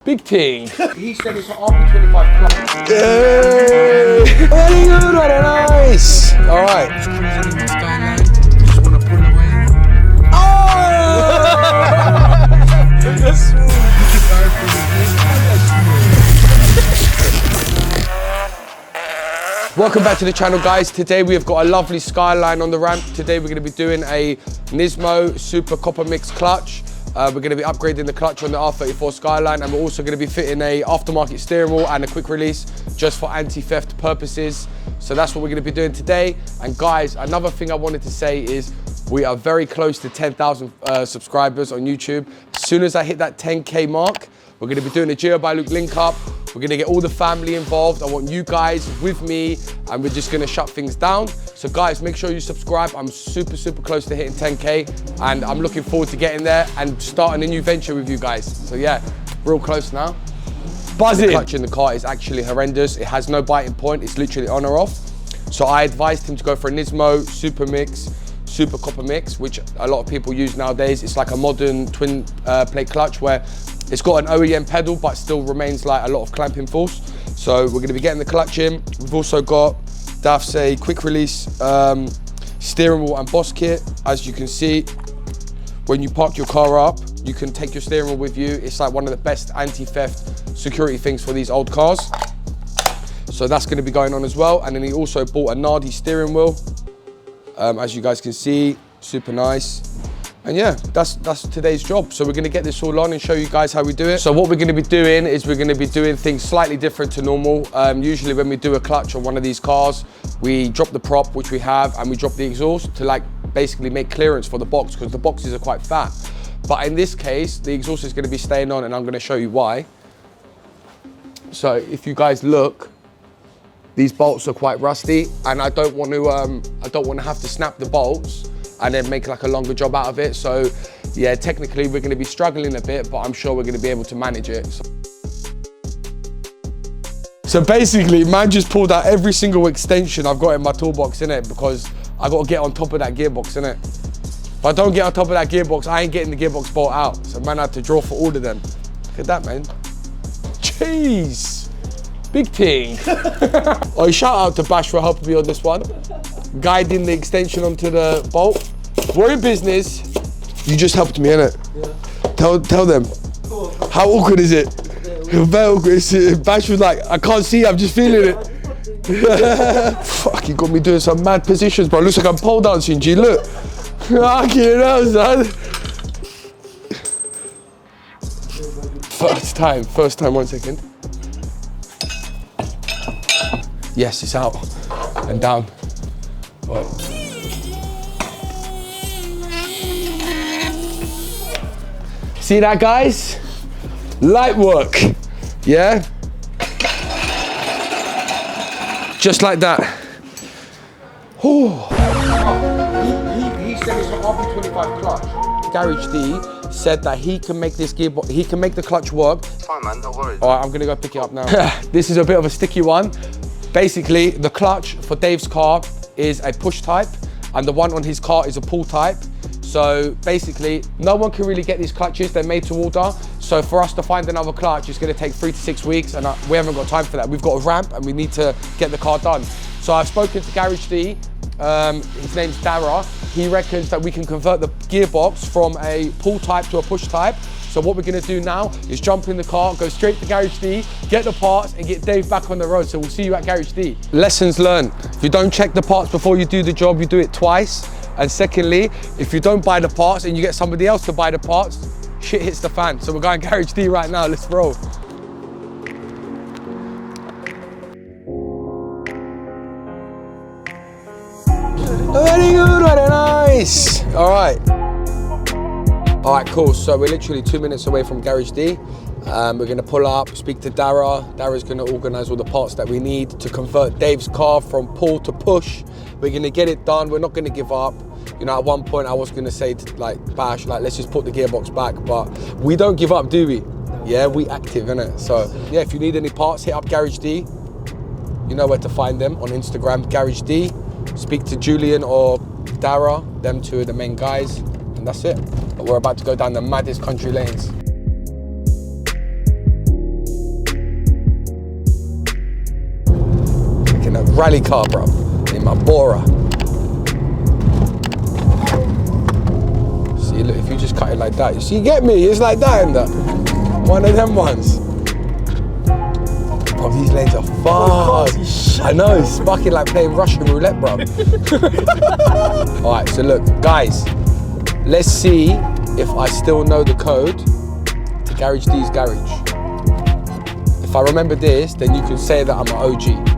Big thing. He said it's an R35 club. Yay! Very good, very nice. All right. Cruising in my Skyline, just wanna pull away. Oh! Welcome back to the channel, guys. Today we have got a lovely Skyline on the ramp. Today we're going to be doing a Nismo Super Copper Mix clutch. We're going to be upgrading the clutch on the R34 Skyline, and we're also going to be fitting a aftermarket steering wheel and a quick release just for anti-theft purposes. So that's what we're going to be doing today. And guys, another thing I wanted to say is we are very close to 10,000 subscribers on YouTube. As soon as I hit that 10K mark, we're going to be doing a GeoByLuke link up. We're gonna get all the family involved. I want you guys with me, and we're just gonna shut things down. So guys, make sure you subscribe. I'm super close to hitting 10K, and I'm looking forward to getting there and starting a new venture with you guys. So yeah, real close now. Buzzing. The clutch in the car is actually horrendous. It has no biting point. It's literally on or off. So I advised him to go for a Nismo Super Mix, Super Copper Mix, which a lot of people use nowadays. It's like a modern twin plate clutch where it's got an OEM pedal, but still remains like a lot of clamping force. So we're gonna be getting the clutch in. We've also got Daft's a quick release steering wheel and boss kit. As you can see, when you park your car up, you can take your steering wheel with you. It's like one of the best anti-theft security things for these old cars. So that's gonna be going on as well. And then he also bought a Nardi steering wheel. As you guys can see, super nice. And yeah, that's today's job. So we're gonna get this all on and show you guys how we do it. So what we're gonna be doing is we're gonna be doing things slightly different to normal. Usually when we do a clutch on one of these cars, we drop the prop, which we have, and we drop the exhaust to like basically make clearance for the box, because the boxes are quite fat. But in this case, the exhaust is gonna be staying on, and I'm gonna show you why. So if you guys look, these bolts are quite rusty, and I don't want to have to snap the bolts and then make like a longer job out of it. So yeah, technically we're gonna be struggling a bit, but I'm sure we're gonna be able to manage it. So basically, man just pulled out every single extension I've got in my toolbox, innit? Because I gotta get on top of that gearbox, innit? If I don't get on top of that gearbox, I ain't getting the gearbox bolt out. So man, I had to draw for all of them. Look at that, man. Jeez, big thing. Oh, shout out to Bash for helping me on this one. Guiding the extension onto the bolt. We're in business. You just helped me, innit? Yeah. Tell them. How awkward is it? Yeah, very awkward. Bash was like, I can't see, I'm just feeling it. Fuck, you got me doing some mad positions, bro. Looks like I'm pole dancing, G, look. Fucking hell, son. First time, 1 second. Yes, it's out and down. Right. See that, guys? Light work, yeah? Just like that. He said it's an R35 clutch. Garage D said that he can make this gearbox, he can make the clutch work. Fine, man, no worries. All right, I'm gonna go pick it up now. This is a bit of a sticky one. Basically, the clutch for Dave's car is a push type, and the one on his car is a pull type. So basically, no one can really get these clutches. They're made to order. So for us to find another clutch, it's gonna take 3 to 6 weeks, and we haven't got time for that. We've got a ramp, and we need to get the car done. So I've spoken to Garage D. His name's Dara. He reckons that we can convert the gearbox from a pull type to a push type. So what we're gonna do now is jump in the car, go straight to Garage D, get the parts, and get Dave back on the road. So we'll see you at Garage D. Lessons learned. If you don't check the parts before you do the job, you do it twice. And secondly, if you don't buy the parts and you get somebody else to buy the parts, shit hits the fan. So we're going Garage D right now, let's roll. Very good, very nice. All right, cool. So we're literally 2 minutes away from Garage D. We're gonna pull up, speak to Dara. Dara's gonna organize all the parts that we need to convert Dave's car from pull to push. We're gonna get it done. We're not gonna give up. You know, at one point I was gonna say to like Bash, like, let's just put the gearbox back, but we don't give up, do we? Yeah, we active, innit? So yeah, if you need any parts, hit up Garage D. You know where to find them on Instagram, Garage D. Speak to Julian or Dara, them two are the main guys, and that's it. But we're about to go down the maddest country lanes. rally car, bro. In my Bora. See, look, if you just cut it like that, you see, you get me? It's like that in that. One of them ones. Bro, these lanes are fast. I know, it's fucking like playing Russian roulette, bro. All right, so look, guys, let's see if I still know the code to Garage D's garage. If I remember this, then you can say that I'm an OG.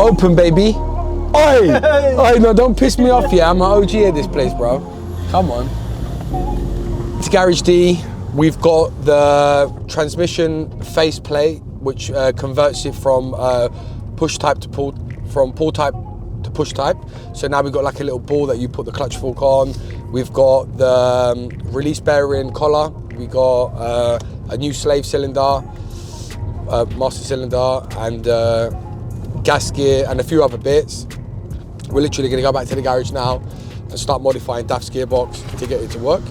Open, baby. Oi! Oi, no, don't piss me off, yeah. I'm an OG at this place, bro. Come on. It's Garage D. We've got the transmission faceplate, which converts it from push type to pull, from pull type to push type. So now we've got like a little ball that you put the clutch fork on. We've got the release bearing collar. We got a new slave cylinder, master cylinder, and gasket, and a few other bits. We're literally gonna go back to the garage now and start modifying Daft's gearbox to get it to work.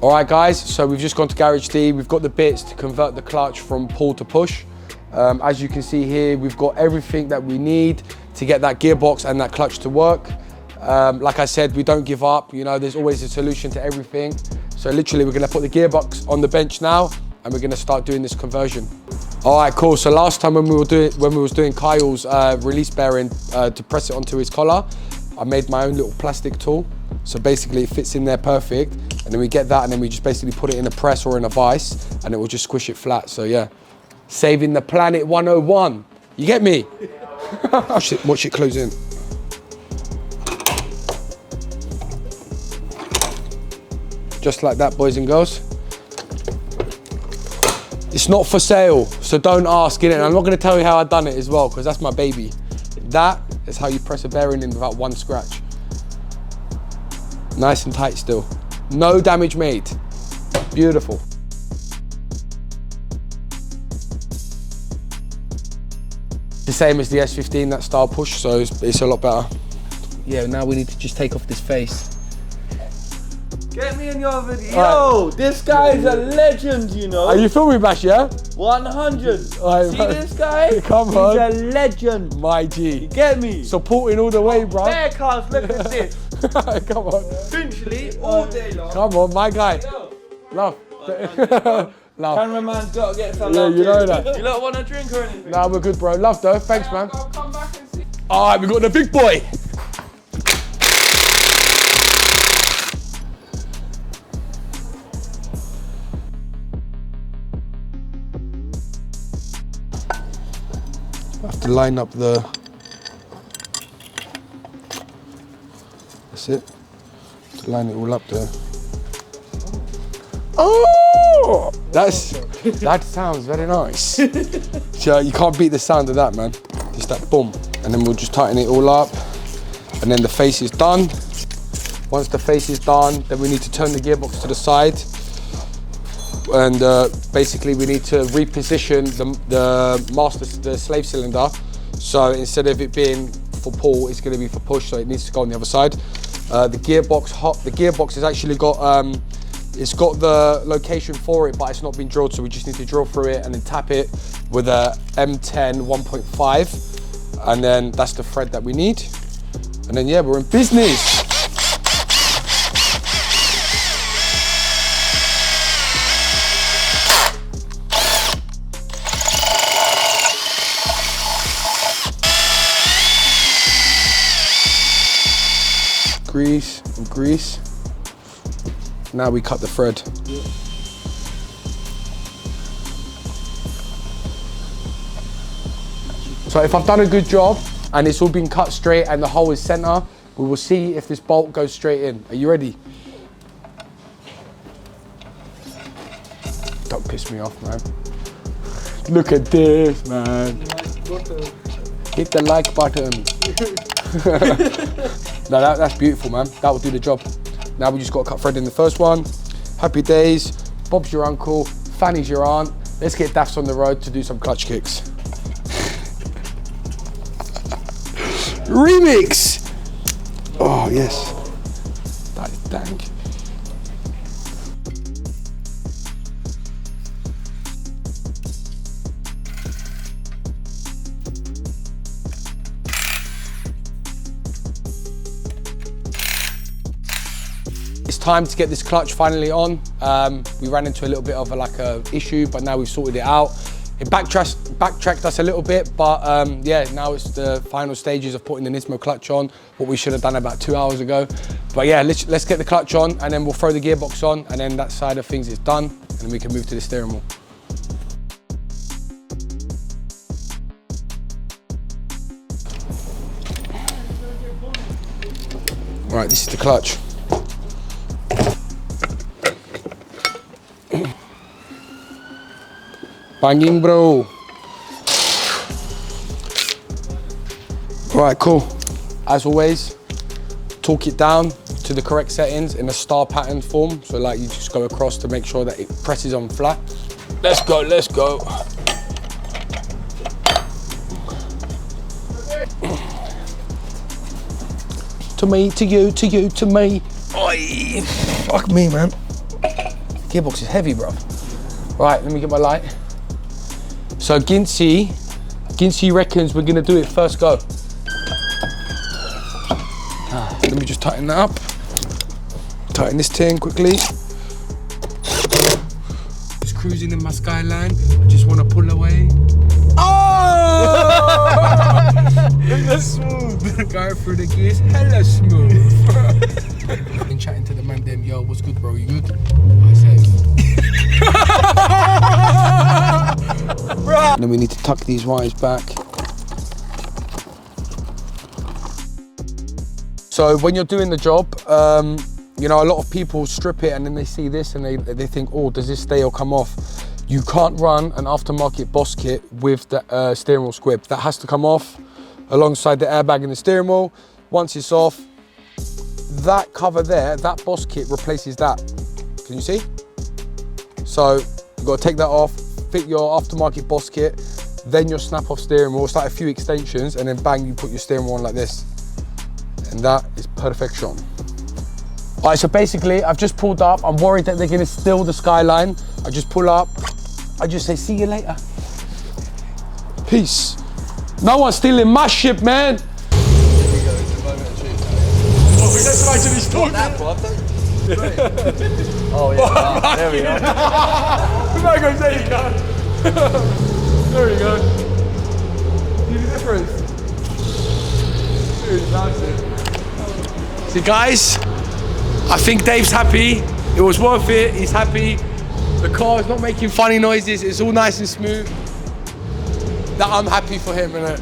All right, guys, so we've just gone to Garage D. We've got the bits to convert the clutch from pull to push. As you can see here, we've got everything that we need to get that gearbox and that clutch to work. Like I said, we don't give up. You know, there's always a solution to everything. So literally, we're gonna put the gearbox on the bench now, and we're gonna start doing this conversion. All right, cool. So last time when we was doing Kyle's release bearing to press it onto his collar, I made my own little plastic tool. So basically, it fits in there perfect. And then we get that, and then we just basically put it in a press or in a vise, and it will just squish it flat. So yeah, saving the planet 101. You get me? Watch it close in. Just like that, boys and girls. It's not for sale, so don't ask, innit? And I'm not gonna tell you how I done it as well, because that's my baby. That is how you press a bearing in without one scratch. Nice and tight still. No damage made. Beautiful. The same as the S15, that style push, so it's a lot better. Yeah, now we need to just take off this face. Get me in your video. Yo, this guy is a legend, you know. Are you filming, Bash, yeah? 100. Right, see this guy? Come on. He's a legend. My G. You get me? Supporting all the way, bro. Bear cars, look at this. Come on. Essentially, all day long. Come on, my guy. Yo. Love. Love. Cameraman's got to get some Yeah, love. you know that. You don't want a drink or anything? Nah, we're good, bro. Love, though. Thanks, man. I'll come back and see. All right, we got the big boy. I have to line up the. That's it. To line it all up there. Oh, that sounds very nice. So you can't beat the sound of that, man. Just that boom, and then we'll just tighten it all up, and then the face is done. Once the face is done, then we need to turn the gearbox to the side, and basically we need to reposition the slave cylinder. So instead of it being for pull, it's going to be for push. So it needs to go on the other side. The gearbox has actually got. It's got the location for it, but it's not been drilled, so we just need to drill through it and then tap it with a M10 1.5, and then that's the thread that we need. And then yeah, we're in business. Grease and grease. Now we cut the thread. So if I've done a good job and it's all been cut straight and the hole is center, we will see if this bolt goes straight in. Are you ready? Don't piss me off, man. Look at this, man. Hit the like button. No, that's beautiful, man. That will do the job. Now we just got to cut thread in the first one. Happy days. Bob's your uncle. Fanny's your aunt. Let's get Dafts on the road to do some clutch kicks. Remix. Oh, yes. That is dank. time to get this clutch finally on. We ran into a little bit of a issue, but now we've sorted it out. It backtracked us a little bit, but yeah, now it's the final stages of putting the Nismo clutch on, what we should have done about 2 hours ago. But yeah, let's get the clutch on, and then we'll throw the gearbox on, and then that side of things is done, and then we can move to the steering wheel. Right, this is the clutch. Banging, bro. Right, cool. As always, torque it down to the correct settings in a star pattern form. So like you just go across to make sure that it presses on flat. Let's go, let's go. To me, to you, to you, to me. Oi, fuck me, man. Gearbox is heavy, bro. Right, let me get my light. So Gincy reckons we're gonna do it first go. Let me just tighten that up. Tighten this thing quickly. Just cruising in my Skyline. I just want to pull away. Oh! That's smooth. Going through the gears, hella smooth. Been chatting to the man, them, yo, what's good, bro? You good? I said. Then we need to tuck these wires back. So when you're doing the job, you know, a lot of people strip it and then they see this and they think, oh, does this stay or come off? You can't run an aftermarket Boss kit with the steering wheel squib. That has to come off alongside the airbag in the steering wheel. Once it's off, that cover there, that Boss kit replaces that. Can you see? So you've got to take that off, fit your aftermarket Boss kit, then your snap off steering wheel, start a few extensions, and then bang, you put your steering wheel on like this. And that is perfection. All right, so basically I've just pulled up. I'm worried that they're gonna steal the Skyline. I just pull up, I just say, see you later. Peace. No one's stealing my ship, man. Oh yeah, there we go. There you go. There we go. See the difference? Dude, that's it. See guys, I think Dave's happy. It was worth it, he's happy. The car is not making funny noises, it's all nice and smooth. That I'm happy for him, innit?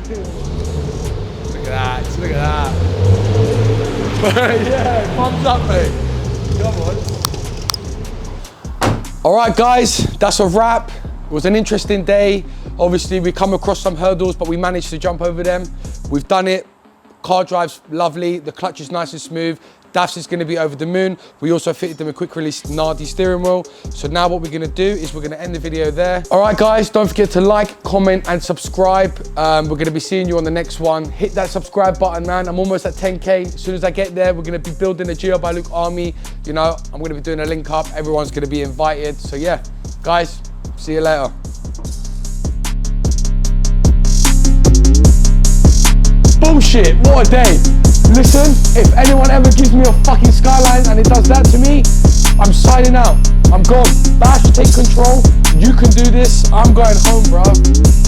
Look at that, look at that. Yeah, thumbs up, mate. Come on. All right, guys, that's a wrap. It was an interesting day. Obviously, we come across some hurdles, but we managed to jump over them. We've done it. Car drives lovely. The clutch is nice and smooth. DAFs is going to be over the moon. We also fitted them a quick release Nardi steering wheel. So now what we're going to do is we're going to end the video there. All right, guys, don't forget to like, comment, and subscribe. We're going to be seeing you on the next one. Hit that subscribe button, man. I'm almost at 10K. As soon as I get there, we're going to be building a GeoByLuke army. You know, I'm going to be doing a link up. Everyone's going to be invited. So yeah, guys, see you later. Bullshit, what a day. Listen, if anyone ever gives me a fucking Skyline and it does that to me, I'm signing out. I'm gone. Bash, take control. You can do this. I'm going home, bro.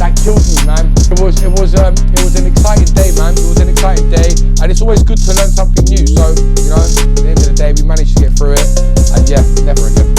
That killed me, man. It was an exciting day, man. It was an exciting day, and it's always good to learn something new. So, you know, at the end of the day, we managed to get through it, and yeah, never again.